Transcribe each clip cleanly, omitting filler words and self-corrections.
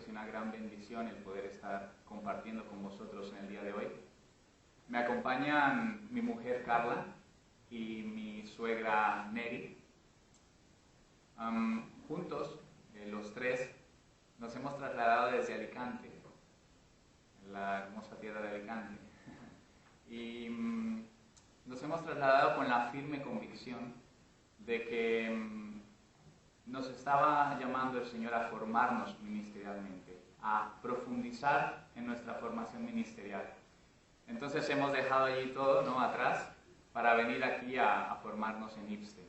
y una gran bendición el poder estar compartiendo con vosotros en el día de hoy. Me acompañan mi mujer Carla y mi suegra Neri. Juntos, los tres, nos hemos trasladado desde Alicante, la hermosa tierra de Alicante, y nos hemos trasladado con la firme convicción de que nos estaba llamando el Señor a formarnos ministerialmente, a profundizar en nuestra formación ministerial. Entonces hemos dejado allí todo, ¿no?, atrás para venir aquí a formarnos en IPSTE.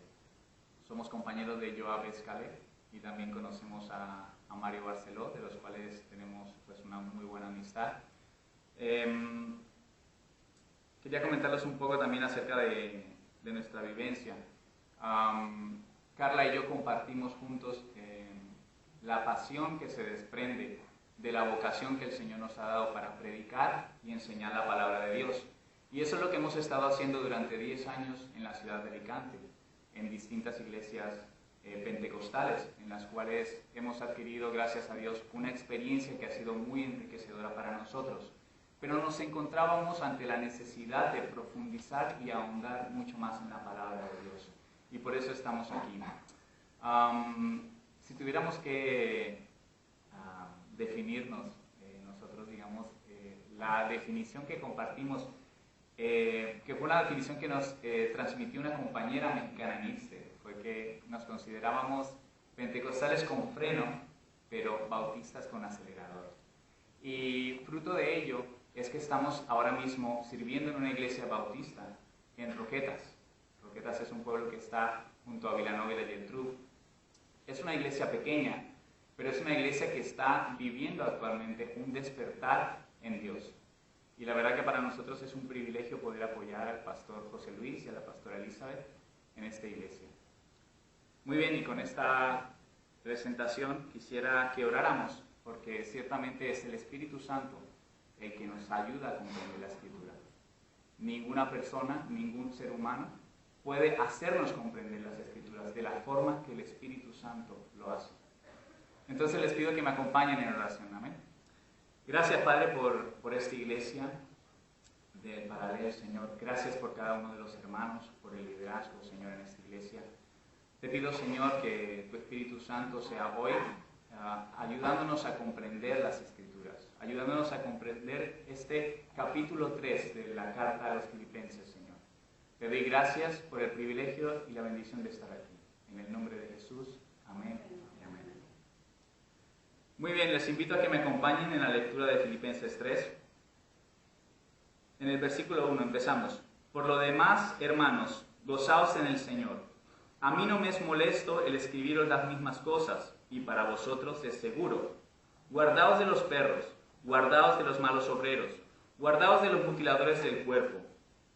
Somos compañeros de Joab Escalé y también conocemos a Mario Barceló, de los cuales tenemos pues una muy buena amistad. Quería comentarles un poco también acerca de nuestra vivencia. Carla y yo compartimos juntos la pasión que se desprende de la vocación que el Señor nos ha dado para predicar y enseñar la palabra de Dios. Y eso es lo que hemos estado haciendo durante 10 años en la ciudad de Alicante, en distintas iglesias pentecostales, en las cuales hemos adquirido, gracias a Dios, una experiencia que ha sido muy enriquecedora para nosotros. Pero nos encontrábamos ante la necesidad de profundizar y ahondar mucho más en la palabra de Dios. Y por eso estamos aquí. Si tuviéramos que definirnos, nosotros digamos, la definición que compartimos, que fue una definición que nos transmitió una compañera mexicana en IPSTE, fue que nos considerábamos pentecostales con freno, pero bautistas con acelerador. Y fruto de ello es que estamos ahora mismo sirviendo en una iglesia bautista en Roquetas. Roquetas es un pueblo que está junto a Vilanova y la Geltrú. Es una iglesia pequeña, pero es una iglesia que está viviendo actualmente un despertar en Dios. Y la verdad que para nosotros es un privilegio poder apoyar al pastor José Luis y a la pastora Elizabeth en esta iglesia. Muy bien, y con esta presentación quisiera que oráramos, porque ciertamente es el Espíritu Santo el que nos ayuda a comprender la Escritura. Ninguna persona, ningún ser humano puede hacernos comprender las Escrituras de la forma que el Espíritu Santo lo hace. Entonces les pido que me acompañen en oración. Amén. Gracias, Padre, por esta iglesia del Paralelo, Señor. Gracias por cada uno de los hermanos, por el liderazgo, Señor, en esta iglesia. Te pido, Señor, que tu Espíritu Santo sea hoy ayudándonos a comprender las Escrituras, ayudándonos a comprender este capítulo 3 de la carta a los Filipenses, Señor. Te doy gracias por el privilegio y la bendición de estar aquí. En el nombre de Jesús, amén y amén. Muy bien, les invito a que me acompañen en la lectura de Filipenses 3. En el versículo 1 empezamos. Por lo demás, hermanos, gozaos en el Señor. A mí no me es molesto el escribiros las mismas cosas, y para vosotros es seguro. Guardaos de los perros, guardaos de los malos obreros, guardaos de los mutiladores del cuerpo,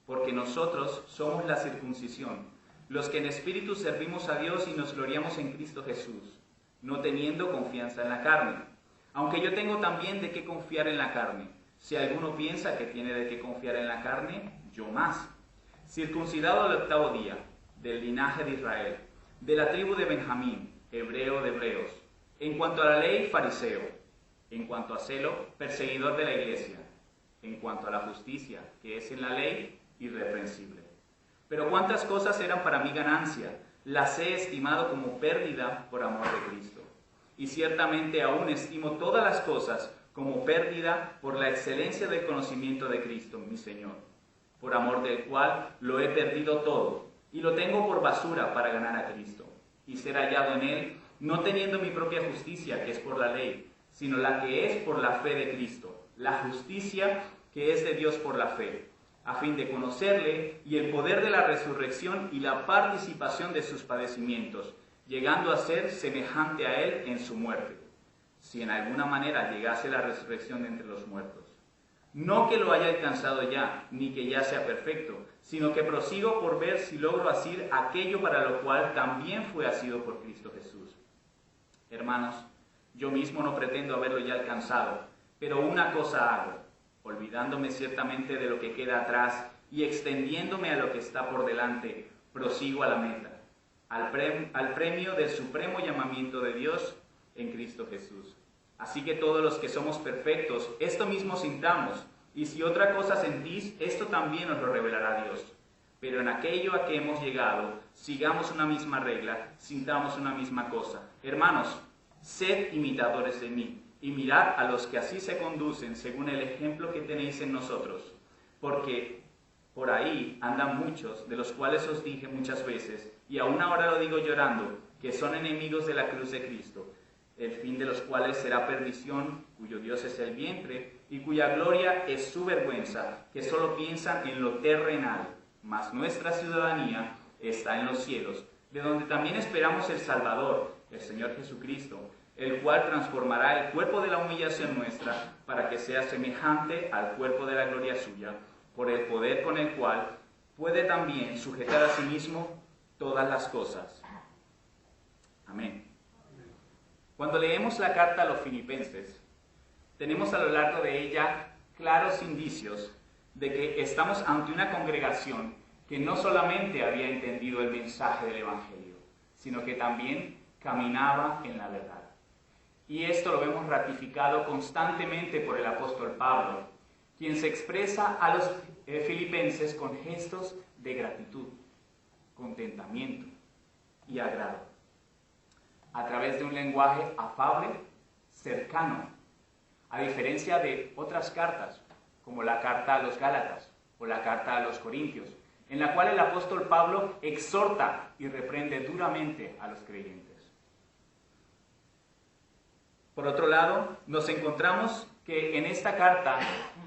porque nosotros somos la circuncisión, los que en espíritu servimos a Dios y nos gloriamos en Cristo Jesús, no teniendo confianza en la carne. Aunque yo tengo también de qué confiar en la carne. Si alguno piensa que tiene de qué confiar en la carne, yo más. Circuncidado al 8º día, del linaje de Israel, de la tribu de Benjamín, hebreo de hebreos, en cuanto a la ley, fariseo, en cuanto a celo, perseguidor de la iglesia, en cuanto a la justicia, que es en la ley, irreprensible. Pero cuántas cosas eran para mí ganancia, las he estimado como pérdida por amor de Cristo. Y ciertamente aún estimo todas las cosas como pérdida por la excelencia del conocimiento de Cristo, mi Señor, por amor del cual lo he perdido todo, y lo tengo por basura para ganar a Cristo, y ser hallado en Él, no teniendo mi propia justicia, que es por la ley, sino la que es por la fe de Cristo, la justicia que es de Dios por la fe, a fin de conocerle y el poder de la resurrección y la participación de sus padecimientos, llegando a ser semejante a Él en su muerte, si en alguna manera llegase la resurrección de entre los muertos. No que lo haya alcanzado ya, ni que ya sea perfecto, sino que prosigo por ver si logro asir aquello para lo cual también fue asido por Cristo Jesús. Hermanos, yo mismo no pretendo haberlo ya alcanzado, pero una cosa hago, olvidándome ciertamente de lo que queda atrás y extendiéndome a lo que está por delante, prosigo a la meta, al premio del supremo llamamiento de Dios en Cristo Jesús. Así que todos los que somos perfectos, esto mismo sintamos, y si otra cosa sentís, esto también os lo revelará Dios. Pero en aquello a que hemos llegado, sigamos una misma regla, sintamos una misma cosa. Hermanos, sed imitadores de mí, y mirad a los que así se conducen según el ejemplo que tenéis en nosotros. Porque por ahí andan muchos, de los cuales os dije muchas veces, y aún ahora lo digo llorando, que son enemigos de la cruz de Cristo, el fin de los cuales será perdición, cuyo Dios es el vientre, y cuya gloria es su vergüenza, que solo piensan en lo terrenal, mas nuestra ciudadanía está en los cielos, de donde también esperamos el Salvador, el Señor Jesucristo, el cual transformará el cuerpo de la humillación nuestra, para que sea semejante al cuerpo de la gloria suya, por el poder con el cual puede también sujetar a sí mismo todas las cosas. Amén. Cuando leemos la carta a los filipenses, tenemos a lo largo de ella claros indicios de que estamos ante una congregación que no solamente había entendido el mensaje del Evangelio, sino que también caminaba en la verdad. Y esto lo vemos ratificado constantemente por el apóstol Pablo, quien se expresa a los filipenses con gestos de gratitud, contentamiento y agrado, a través de un lenguaje afable, cercano, a diferencia de otras cartas, como la carta a los Gálatas o la carta a los Corintios, en la cual el apóstol Pablo exhorta y reprende duramente a los creyentes. Por otro lado, nos encontramos que en esta carta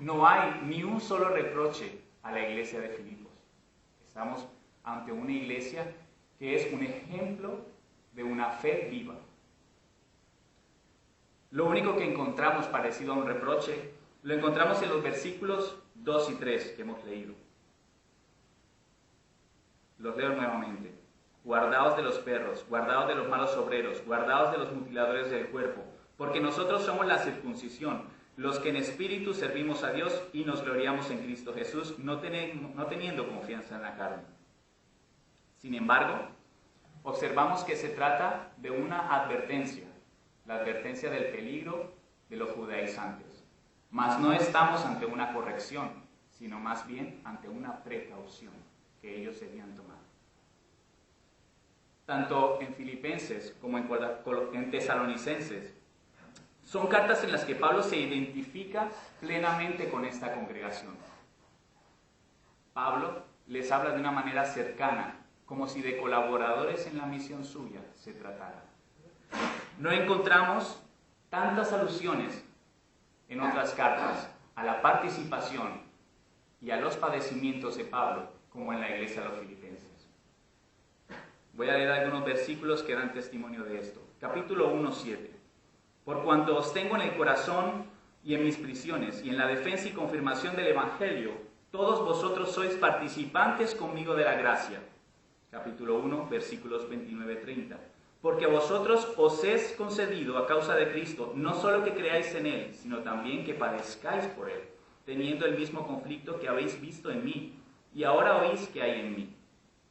no hay ni un solo reproche a la iglesia de Filipos. Estamos ante una iglesia que es un ejemplo de una fe viva. Lo único que encontramos parecido a un reproche lo encontramos en los versículos 2 y 3 que hemos leído. Los leo nuevamente. Guardaos de los perros, guardaos de los malos obreros, guardaos de los mutiladores del cuerpo, porque nosotros somos la circuncisión, los que en espíritu servimos a Dios y nos gloriamos en Cristo Jesús, no teniendo confianza en la carne. Sin embargo, observamos que se trata de una advertencia, la advertencia del peligro de los judaizantes. Mas no estamos ante una corrección, sino más bien ante una precaución que ellos debían tomar. Tanto en Filipenses como en Tesalonicenses, son cartas en las que Pablo se identifica plenamente con esta congregación. Pablo les habla de una manera cercana, como si de colaboradores en la misión suya se tratara. No encontramos tantas alusiones en otras cartas a la participación y a los padecimientos de Pablo como en la iglesia de los filipenses. Voy a leer algunos versículos que dan testimonio de esto. Capítulo 1:7. Por cuanto os tengo en el corazón y en mis prisiones y en la defensa y confirmación del Evangelio, todos vosotros sois participantes conmigo de la gracia. Capítulo 1, versículos 29-30. Porque a vosotros os es concedido a causa de Cristo, no solo que creáis en Él, sino también que padezcáis por Él, teniendo el mismo conflicto que habéis visto en mí, y ahora oís que hay en mí.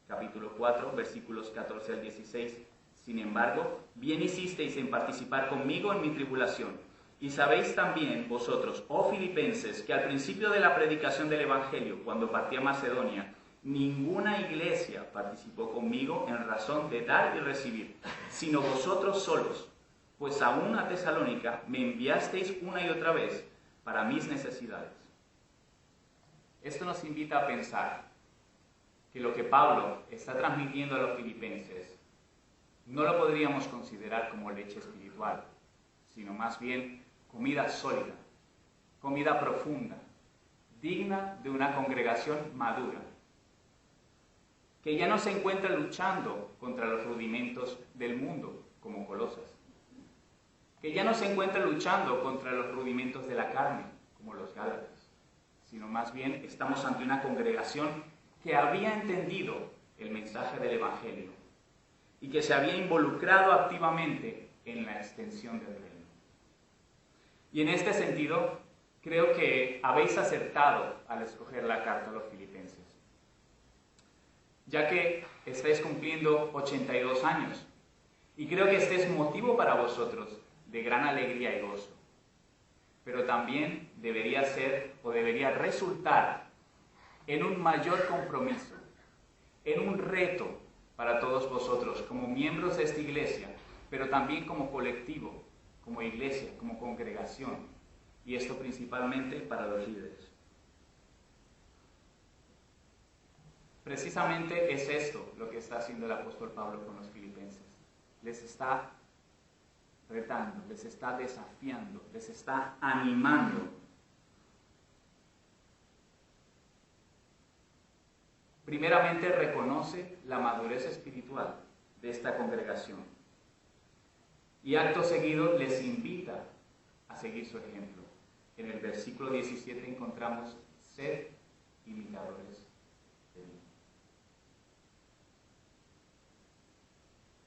Capítulo 4, versículos 14-16. Sin embargo, bien hicisteis en participar conmigo en mi tribulación. Y sabéis también vosotros, oh filipenses, que al principio de la predicación del Evangelio, cuando partí a Macedonia, ninguna iglesia participó conmigo en razón de dar y recibir, sino vosotros solos, pues aún a Tesalónica me enviasteis una y otra vez para mis necesidades. Esto nos invita a pensar que lo que Pablo está transmitiendo a los filipenses no lo podríamos considerar como leche espiritual, sino más bien comida sólida, comida profunda, digna de una congregación madura, que ya no se encuentra luchando contra los rudimentos del mundo, como Colosas, que ya no se encuentra luchando contra los rudimentos de la carne, como los Gálatas, sino más bien estamos ante una congregación que había entendido el mensaje del Evangelio y que se había involucrado activamente en la extensión del reino. Y en este sentido, creo que habéis acertado al escoger la carta a los filipenses, ya que estáis cumpliendo 82 años, y creo que este es motivo para vosotros de gran alegría y gozo. pero también debería ser o debería resultar en un mayor compromiso, en un reto para todos vosotros como miembros de esta iglesia, pero también como colectivo, como iglesia, como congregación, y esto principalmente para los líderes. Precisamente es esto lo que está haciendo el apóstol Pablo con los filipenses. Les está retando, les está desafiando, les está animando. Primeramente reconoce la madurez espiritual de esta congregación y acto seguido les invita a seguir su ejemplo. En el versículo 17 encontramos: sed imitadores de mí.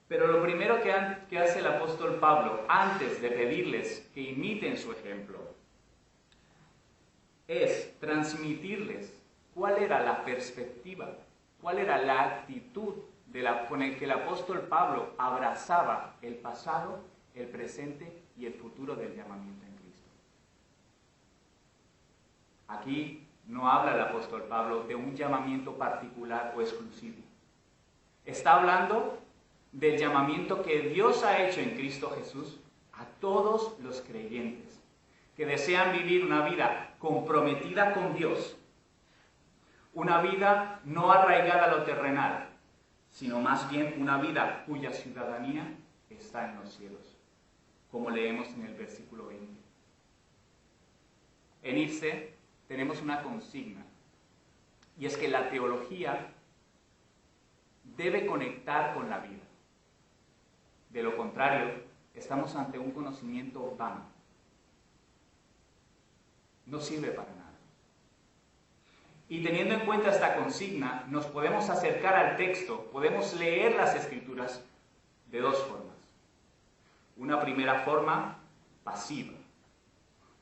Pero lo primero que hace el apóstol Pablo, antes de pedirles que imiten su ejemplo, es transmitirles cuál era la perspectiva, cuál era la actitud con el que el apóstol Pablo abrazaba el pasado, el presente y el futuro del llamamiento en Cristo. Aquí no habla el apóstol Pablo de un llamamiento particular o exclusivo. Está hablando del llamamiento que Dios ha hecho en Cristo Jesús a todos los creyentes que desean vivir una vida comprometida con Dios, una vida no arraigada a lo terrenal, sino más bien una vida cuya ciudadanía está en los cielos, como leemos en el versículo 20. En IRSE tenemos una consigna, y es que la teología debe conectar con la vida. De lo contrario, estamos ante un conocimiento vano. No sirve para nada. Y teniendo en cuenta esta consigna, nos podemos acercar al texto, podemos leer las Escrituras de dos formas. Una primera forma, pasiva.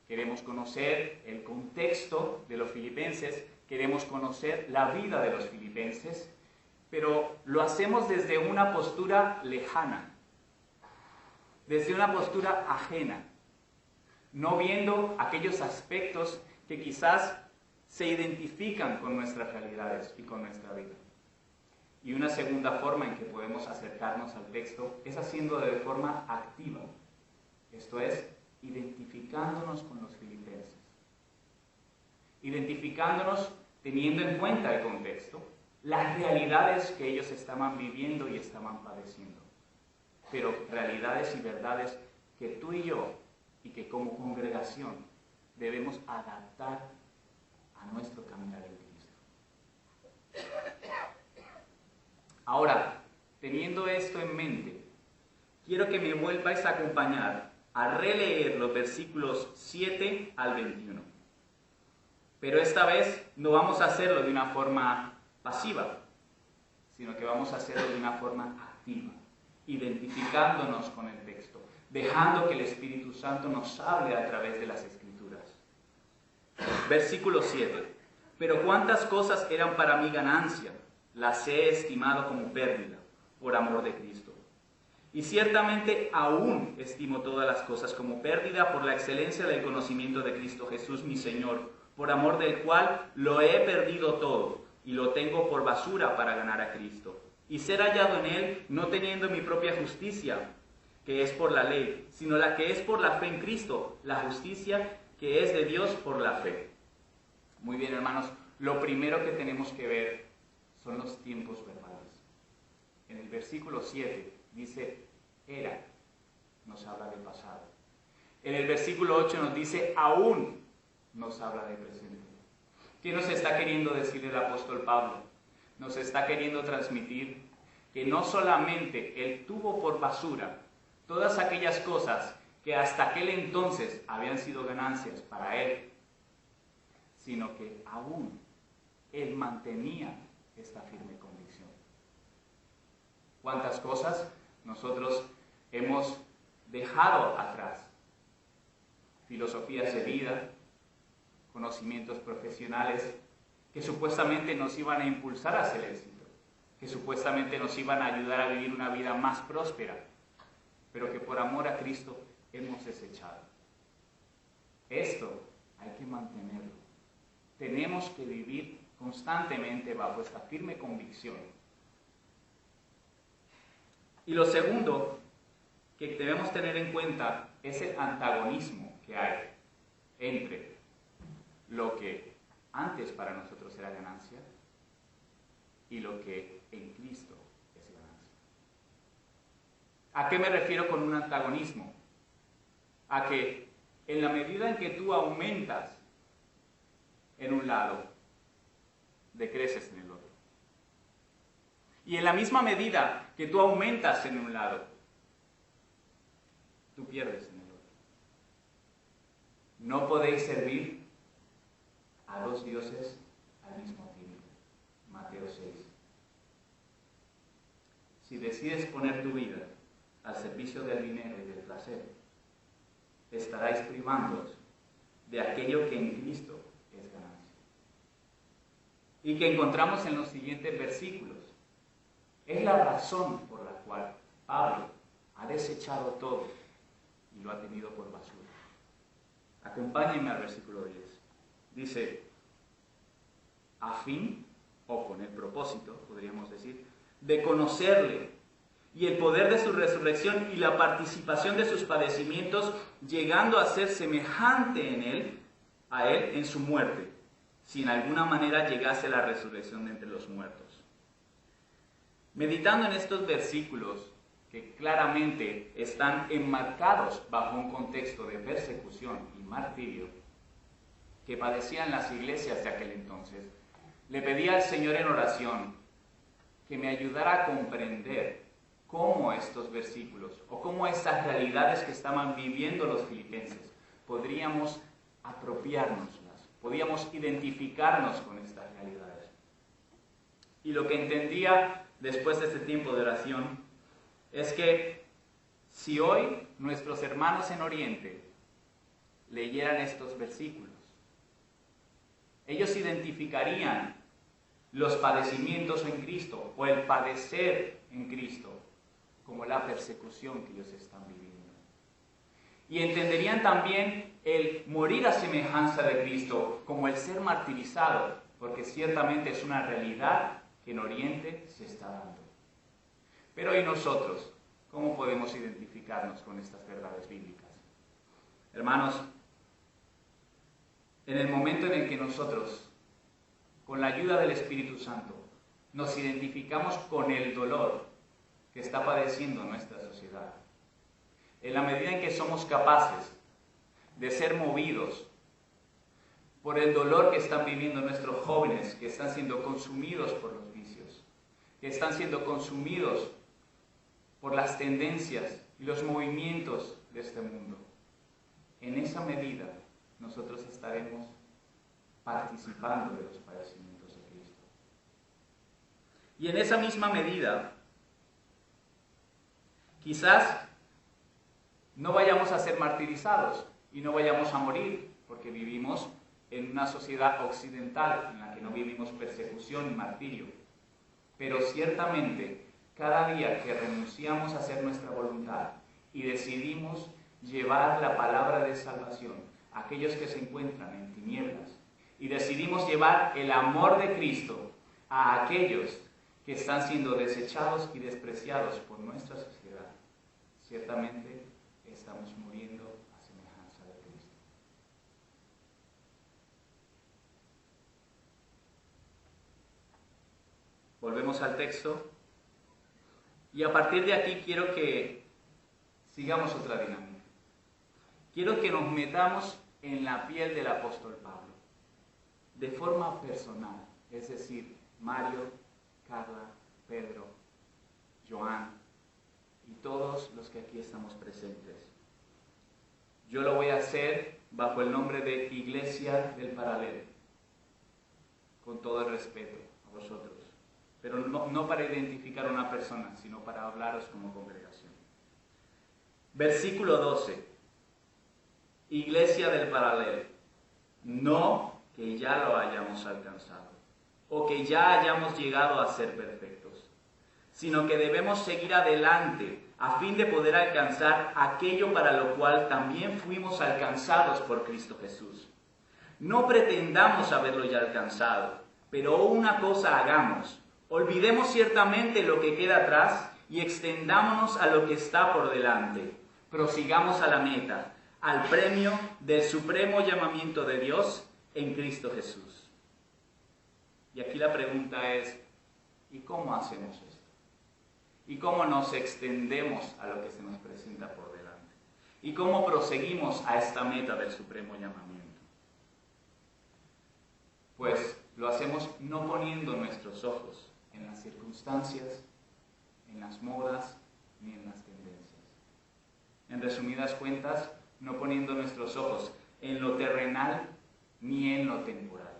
Queremos conocer el contexto de los filipenses, queremos conocer la vida de los filipenses, pero lo hacemos desde una postura lejana, desde una postura ajena, no viendo aquellos aspectos que quizás se identifican con nuestras realidades y con nuestra vida. Y una segunda forma en que podemos acercarnos al texto es haciéndolo de forma activa, esto es, identificándonos con los filipenses, identificándonos teniendo en cuenta el contexto, las realidades que ellos estaban viviendo y estaban padeciendo, pero realidades y verdades que tú y yo, y que como congregación debemos adaptar a nuestro caminar en Cristo. Ahora, teniendo esto en mente, quiero que me vuelváis a acompañar a releer los versículos 7 al 21. Pero esta vez no vamos a hacerlo de una forma pasiva, sino que vamos a hacerlo de una forma activa, identificándonos con el texto, dejando que el Espíritu Santo nos hable a través de las Escrituras. Versículo 7. Pero cuántas cosas eran para mí ganancia, las he estimado como pérdida, por amor de Cristo. Y ciertamente aún estimo todas las cosas como pérdida por la excelencia del conocimiento de Cristo Jesús mi Señor, por amor del cual lo he perdido todo, y lo tengo por basura para ganar a Cristo. Y ser hallado en Él, no teniendo mi propia justicia, que es por la ley, sino la que es por la fe en Cristo, la justicia que es de Dios por la fe. Muy bien, hermanos, lo primero que tenemos que ver son los tiempos verbales. En el versículo 7 dice, era, nos habla del pasado. En el versículo 8 nos dice, aún, nos habla del presente. ¿Qué nos está queriendo decir el apóstol Pablo? Nos está queriendo transmitir que no solamente él tuvo por basura todas aquellas cosas que hasta aquel entonces habían sido ganancias para él, sino que aún él mantenía esta firme convicción. ¿Cuántas cosas nosotros hemos dejado atrás? Filosofías de vida, conocimientos profesionales que supuestamente nos iban a impulsar hacia el éxito, que supuestamente nos iban a ayudar a vivir una vida más próspera, pero que por amor a Cristo hemos desechado. Esto hay que mantenerlo. Tenemos que vivir constantemente bajo esta firme convicción. Y lo segundo que debemos tener en cuenta es el antagonismo que hay entre lo que antes para nosotros era ganancia y lo que en Cristo es ganancia. ¿A qué me refiero con un antagonismo? A que en la medida en que tú aumentas en un lado, decreces en el otro. Y en la misma medida que tú aumentas en un lado, tú pierdes en el otro. No podéis servir a dos dioses al mismo tiempo. Mateo 6. Si decides poner tu vida al servicio del dinero y del placer, estaráis privándoos de aquello que en Cristo es ganancia. Y que encontramos en los siguientes versículos. Es la razón por la cual Pablo ha desechado todo y lo ha tenido por basura. Acompáñenme al versículo 10. Dice, a fin, o con el propósito, podríamos decir, de conocerle y el poder de su resurrección y la participación de sus padecimientos, llegando a ser semejante a él en su muerte, si en alguna manera llegase la resurrección de entre los muertos. Meditando en estos versículos, que claramente están enmarcados bajo un contexto de persecución y martirio que padecían las iglesias de aquel entonces, le pedí al Señor en oración que me ayudara a comprender cómo estos versículos o cómo estas realidades que estaban viviendo los filipenses podríamos apropiárnoslas, podíamos identificarnos con estas realidades. Y lo que entendía después de este tiempo de oración es que si hoy nuestros hermanos en Oriente leyeran estos versículos, ellos identificarían los padecimientos en Cristo o el padecer en Cristo como la persecución que ellos están viviendo. Y entenderían también el morir a semejanza de Cristo como el ser martirizado, porque ciertamente es una realidad que en Oriente se está dando. Pero ¿y nosotros? ¿Cómo podemos identificarnos con estas verdades bíblicas? Hermanos, en el momento en el que nosotros, con la ayuda del Espíritu Santo, nos identificamos con el dolor que está padeciendo nuestra sociedad, en la medida en que somos capaces de ser movidos por el dolor que están viviendo nuestros jóvenes, que están siendo consumidos por los vicios, que están siendo consumidos por las tendencias y los movimientos de este mundo, en esa medida nosotros estaremos participando de los padecimientos de Cristo. Y en esa misma medida, quizás no vayamos a ser martirizados y no vayamos a morir, porque vivimos en una sociedad occidental en la que no vivimos persecución y martirio. Pero ciertamente, cada día que renunciamos a hacer nuestra voluntad y decidimos llevar la palabra de salvación a aquellos que se encuentran en tinieblas, y decidimos llevar el amor de Cristo a aquellos que están siendo desechados y despreciados por nuestra sociedad, ciertamente estamos muriendo a semejanza de Cristo. Volvemos al texto y a partir de aquí quiero que sigamos otra dinámica. Quiero que nos metamos en la piel del apóstol Pablo, de forma personal, es decir, Mario, Carla, Pedro, Joan y todos los que aquí estamos presentes. Yo lo voy a hacer bajo el nombre de Iglesia del Paralelo, con todo el respeto a vosotros, pero no para identificar a una persona, sino para hablaros como congregación. Versículo 12. Iglesia del Paralelo, no que ya lo hayamos alcanzado o que ya hayamos llegado a ser perfectos, sino que debemos seguir adelante a fin de poder alcanzar aquello para lo cual también fuimos alcanzados por Cristo Jesús. No pretendamos haberlo ya alcanzado, pero una cosa hagamos: olvidemos ciertamente lo que queda atrás y extendámonos a lo que está por delante. Prosigamos a la meta, al premio del supremo llamamiento de Dios en Cristo Jesús. Y aquí la pregunta es: ¿y cómo hacemos esto? ¿Y cómo nos extendemos a lo que se nos presenta por delante? ¿Y cómo proseguimos a esta meta del supremo llamamiento? Pues lo hacemos no poniendo nuestros ojos en las circunstancias, en las modas, ni en las tendencias. En resumidas cuentas, no poniendo nuestros ojos en lo terrenal ni en lo temporal,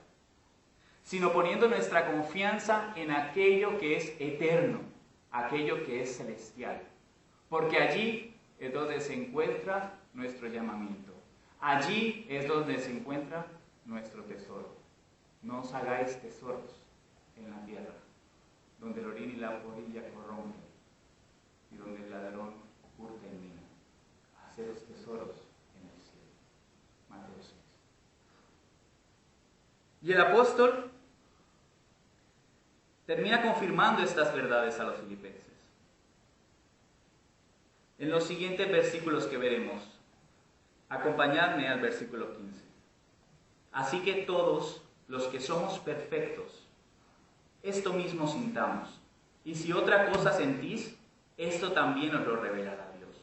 sino poniendo nuestra confianza en aquello que es eterno, aquello que es celestial, porque allí es donde se encuentra nuestro llamamiento, allí es donde se encuentra nuestro tesoro. No os hagáis tesoros en la tierra, donde el orín y la polilla corrompen, y donde el ladrón hurta y mina. Haceros tesoros en el cielo. Mateo 6. Y el apóstol termina confirmando estas verdades a los filipenses. En los siguientes versículos que veremos, acompañadme al versículo 15. Así que todos los que somos perfectos, esto mismo sintamos, y si otra cosa sentís, esto también os lo revelará Dios.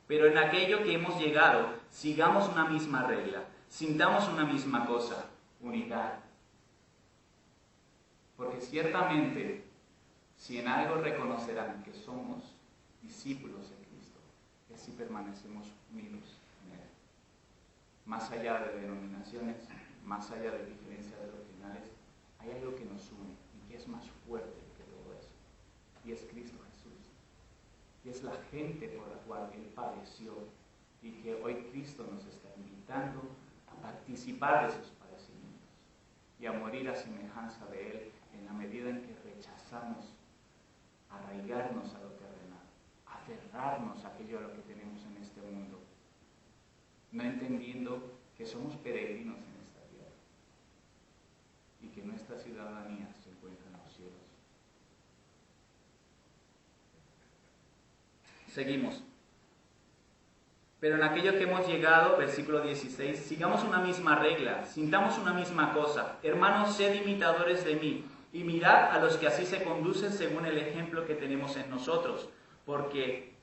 Pero en aquello que hemos llegado, sigamos una misma regla, sintamos una misma cosa: unidad. Porque ciertamente, si en algo reconocerán que somos discípulos de Cristo, es si permanecemos unidos en Él. Más allá de denominaciones, más allá de diferencias doctrinales, hay algo que nos une y que es más fuerte que todo eso. Y es Cristo Jesús. Y es la gente por la cual Él padeció y que hoy Cristo nos está invitando a participar de sus padecimientos y a morir a semejanza de Él en la medida en que rechazamos arraigarnos a lo terrenal, aferrarnos a aquello a lo que tenemos en este mundo, no entendiendo que somos peregrinos en esta tierra y que nuestra ciudadanía se encuentra en los cielos. Seguimos. Pero en aquello que hemos llegado, versículo 16, sigamos una misma regla, sintamos una misma cosa. Hermanos, sed imitadores de mí, y mirad a los que así se conducen según el ejemplo que tenemos en nosotros, porque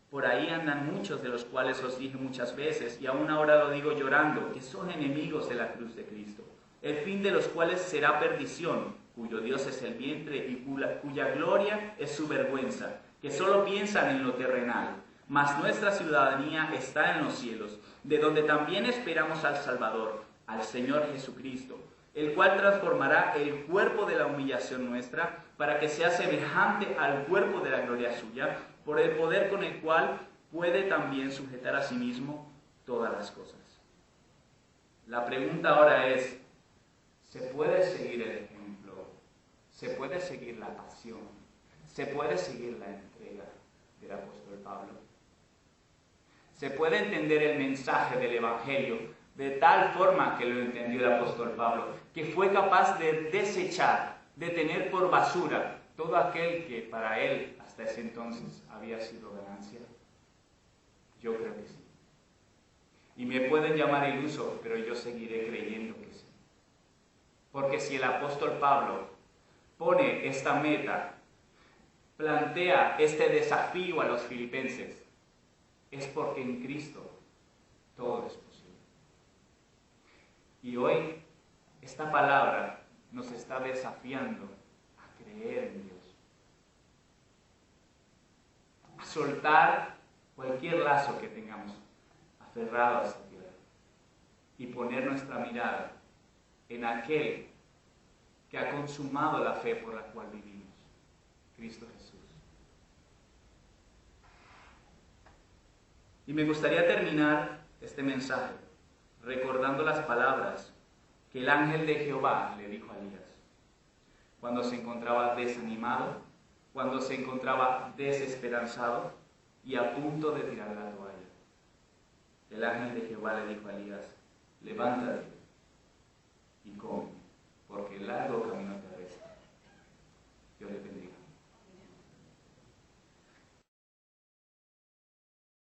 por ahí andan muchos de los cuales os dije muchas veces, y aún ahora lo digo llorando, que son enemigos de la cruz de Cristo, el fin de los cuales será perdición, cuyo Dios es el vientre y cuya gloria es su vergüenza, que solo piensan en lo terrenal. Mas nuestra ciudadanía está en los cielos, de donde también esperamos al Salvador, al Señor Jesucristo, el cual transformará el cuerpo de la humillación nuestra para que sea semejante al cuerpo de la gloria suya, por el poder con el cual puede también sujetar a sí mismo todas las cosas. La pregunta ahora es: ¿se puede seguir el ejemplo? ¿Se puede seguir la pasión? ¿Se puede seguir la entrega del apóstol Pablo? ¿Se puede entender el mensaje del Evangelio de tal forma que lo entendió el apóstol Pablo, que fue capaz de desechar, de tener por basura todo aquel que para él hasta ese entonces había sido ganancia? Yo creo que sí. Y me pueden llamar iluso, pero yo seguiré creyendo que sí. Porque si el apóstol Pablo pone esta meta, plantea este desafío a los filipenses, es porque en Cristo todo es posible. Y hoy esta palabra nos está desafiando a creer en Dios, a soltar cualquier lazo que tengamos aferrado a esta tierra y poner nuestra mirada en aquel que ha consumado la fe por la cual vivimos, Cristo Jesús. Y me gustaría terminar este mensaje recordando las palabras que el ángel de Jehová le dijo a Elías cuando se encontraba desanimado cuando se encontraba desesperanzado y a punto de tirar la toalla. El ángel de Jehová le dijo a Elías: levántate y come, porque largo camino